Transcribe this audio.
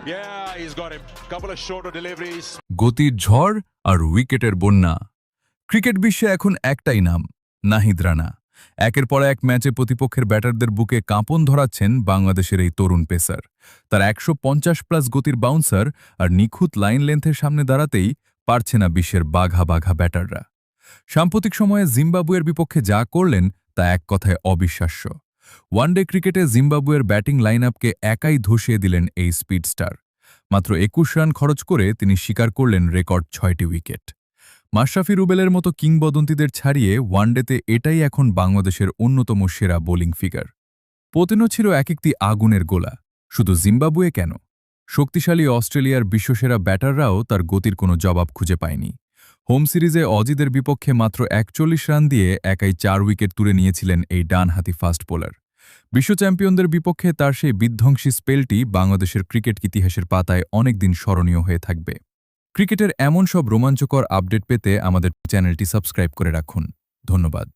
Yeah, he's got him. Couple of shorter deliveries. গতির ঝড় আর উইকেটের বন্যা। ক্রিকেট বিশ্বে এখন একটাই নাম, নাহিদ রানা। একের পর এক ম্যাচে প্রতিপক্ষের ব্যাটারদের বুকে কাঁপন ধরাচ্ছেন বাংলাদেশের এই তরুণ পেসার। তার ১৫০+ গতির বাউন্সার আর নিখুঁত লাইন লেন্থের সামনে দাঁড়াতেই পারছে না বিশ্বের বাঘা বাঘা ব্যাটাররা। সাম্প্রতিক সময়ে জিম্বাবুয়ের বিপক্ষে যা করলেন তা এক কথায় অবিশ্বাস্য। ওয়ানডে ক্রিকেটে জিম্বাবুয়ের ব্যাটিং লাইনআপকে একাই ধসিয়ে দিলেন এই স্পিডস্টার। মাত্র ২১ রান খরচ করে তিনি শিকার করলেন রেকর্ড ৬টি উইকেট। মাশরাফি রুবেলের মতো কিংবদন্তিদের ছাড়িয়ে ওয়ানডেতে এটাই এখন বাংলাদেশের অন্যতম সেরা বোলিং ফিগার। পতিনও ছিল এক একটি আগুনের গোলা। শুধু জিম্বাবুয়ে কেন, শক্তিশালী অস্ট্রেলিয়ার বিশ্বসেরা ব্যাটাররাও তার গতির কোনো জবাব খুঁজে পায়নি। হোম সিরিজে অজিদের বিপক্ষে মাত্র ৪১ রান দিয়ে একাই ৪ উইকেট তুলে নিয়েছিলেন এই ডানহাতি ফাস্ট বোলার। বিশ্ব চ্যাম্পিয়নদের বিপক্ষে তার সেই বিধ্বংসী স্পেলটি বাংলাদেশের ক্রিকেট ইতিহাসের পাতায় অনেকদিন স্মরণীয় হয়ে থাকবে। ক্রিকেটের এমন সব রোমাঞ্চকর আপডেট পেতে আমাদের চ্যানেলটি সাবস্ক্রাইব করে রাখুন। ধন্যবাদ।